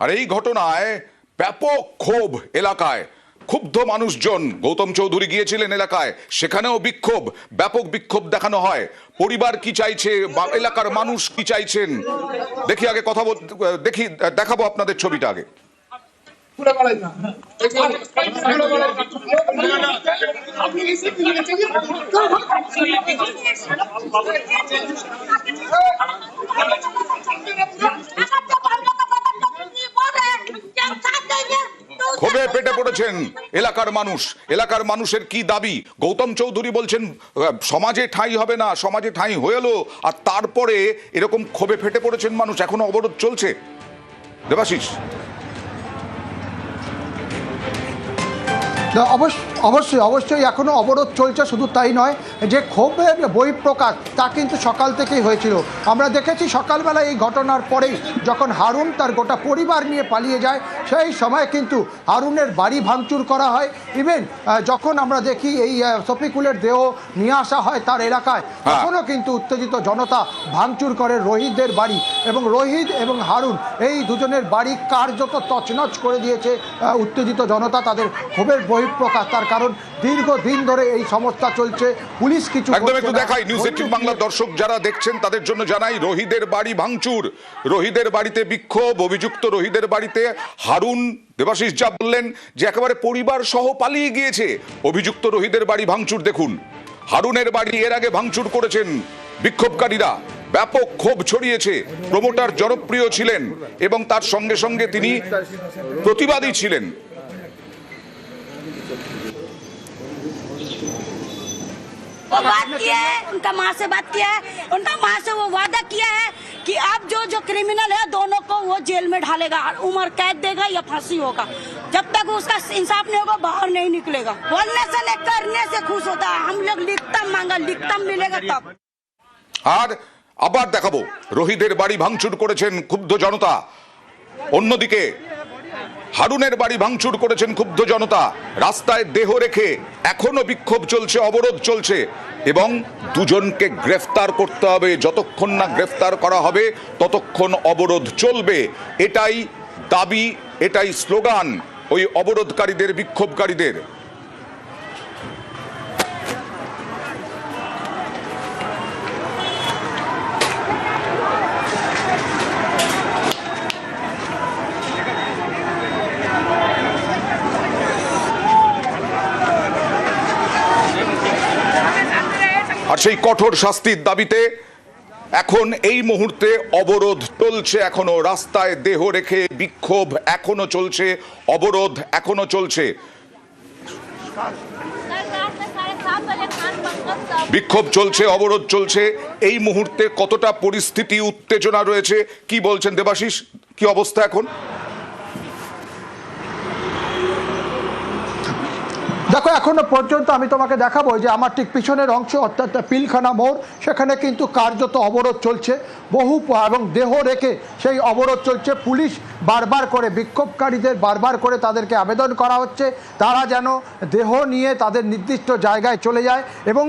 আর এই ঘটনায় ব্যাপক ক্ষোভ এলাকায়, ক্ষুব্ধ মানুষজন। গৌতম চৌধুরী গিয়েছিলেন এলাকায়, সেখানেও বিক্ষোভ, ব্যাপক বিক্ষোভ দেখানো হয়। পরিবার কি চাইছে বা এলাকার মানুষ কি চাইছেন দেখি আগে কথা দেখি, দেখাবো আপনাদের ছবিটা আগে। ক্ষোভে পেটে পড়েছেন এলাকার মানুষ। এলাকার মানুষের কি দাবি? গৌতম চৌধুরী বলছেন সমাজে ঠাঁই হবে না, সমাজে ঠাঁই হয়ে এলো, আর তারপরে এরকম ক্ষোভে ফেটে পড়েছেন মানুষ। এখনো অবরোধ চলছে। দেবাশিস, অবশ্যই অবশ্যই এখনও অবরোধ চলছে। শুধু তাই নয়, যে ক্ষোভের বহিঃপ্রকাশ তা কিন্তু সকাল থেকেই হয়েছিল। আমরা দেখেছি সকালবেলা এই ঘটনার পরেই যখন হারুন তার গোটা পরিবার নিয়ে পালিয়ে যায়, সেই সময় কিন্তু হারুনের বাড়ি ভাঙচুর করা হয়। ইভেন যখন আমরা দেখি এই শফিকুলের দেহ নিয়ে আসা হয় তার এলাকায়, তখনও কিন্তু উত্তেজিত জনতা ভাঙচুর করে রোহিতদের বাড়ি, এবং রোহিত এবং হারুন এই দুজনের বাড়ি কার্যত তছনছ করে দিয়েছে উত্তেজিত জনতা। তাদের ক্ষোভের বহিঃপ্রকাশ, তার কারণ দীর্ঘদিন ধরে এই সমস্যা চলছে, পুলিশ কিছু একদম একটু দেখাই। নিউজ 18 বাংলার দর্শক যারা দেখছেন তাদের জন্য জানাই, রোহিতদের বাড়ি ভাঙচুর, রোহিতদের বাড়িতে বিক্ষোভ, অভিযুক্ত রোহিতদের বাড়িতে হারুন। দেবাশিস যা বললেন যে একেবারে পরিবার সহ পালিয়ে গিয়েছে, অভিযুক্ত রোহিতদের বাড়ি ভাঙচুর দেখুন। হারুনের বাড়ি এর আগে ভাঙচুর করেছেন বিক্ষোভকারীরা, ব্যাপক ক্ষোভ ছড়িয়েছে। প্রমোটার জনপ্রিয় ছিলেন এবং তার সঙ্গে সঙ্গে তিনি প্রতিবাদী ছিলেন। वो बात किया है, उनका माँ से बात किया है, उनका माँ से वो वादा किया है कि अब जो क्रिमिनल है दोनों को वो जेल में ढालेगा, उम्र कैद देगा या फांसी होगा। जब तक उसका इंसाफ नहीं होगा बाहर नहीं निकलेगा। बोलने से नहीं करने से खुश होता है। हम लोग लिखता मांगा, लिखता मिलेगा तब। আর আবার দেখাবো, রোহিতদের বাড়ি ভাঙচুর করেছেন ক্ষুব্ধ জনতা। অন্যদিকে হারুনের বাড়ি ভাঙচুর করেছেন ক্ষুব্ধ জনতা। রাস্তায় দেহ রেখে এখনো বিক্ষোভ চলছে, অবরোধ চলছে, এবং দুজনকে গ্রেফতার করতে হবে। যতক্ষণ না গ্রেফতার করা হবে ততক্ষণ অবরোধ চলবে। এটাই দাবি, এটাই স্লোগান ওই অবরোধকারীদের, বিক্ষোভকারীদের। আর সেই কঠোর শাস্তির দাবিতে এখন এই মুহূর্তে অবরোধ চলছে। এখনো রাস্তায় দেহ রেখে বিক্ষোভ এখনো চলছে, অবরোধ এখনো চলছে। বিক্ষোভ চলছে, অবরোধ চলছে। এই মুহূর্তে কতটা পরিস্থিতি, উত্তেজনা রয়েছে কি বলছেন দেবাশিস? কি অবস্থা এখন? দেখো, এখনো পর্যন্ত আমি তোমাকে দেখাবো যে আমার ঠিক পিছনের অংশ, অর্থাৎ পিলখানা মোড়, সেখানে কিন্তু কার্যত অবরোধ চলছে। বহু এবং দেহ রেখে সেই অবরোধ চলছে। পুলিশ বারবার করে, বিক্ষোভকারীদের বারবার করে তাদেরকে আবেদন করা হচ্ছে তারা যেন দেহ নিয়ে তাদের নির্দিষ্ট জায়গায় চলে যায়, এবং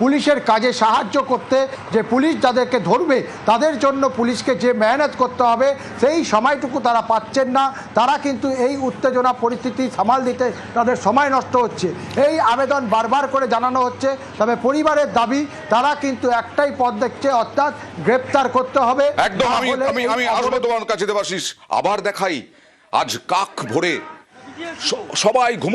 পুলিশের কাজে সাহায্য করতে, যে পুলিশ যাদেরকে ধরবে তাদের জন্য পুলিশকে যে মেহনত করতে হবে সেই সময়টুকু তারা পাচ্ছেন না। তারা কিন্তু এই উত্তেজনা পরিস্থিতি সামাল দিতে তাদের সময় নষ্ট হচ্ছে। এই আবেদন বারবার করে জানানো হচ্ছে। তবে পরিবারের দাবি, তারা কিন্তু একটাই পথ দেখছে, অর্থাৎ গ্রেপ্তার করতে হবে। একদম। আমি আসবো তোমার কাছে দেবাশিস। আবার দেখাই, আজ কাক ভরে সবাই ঘুম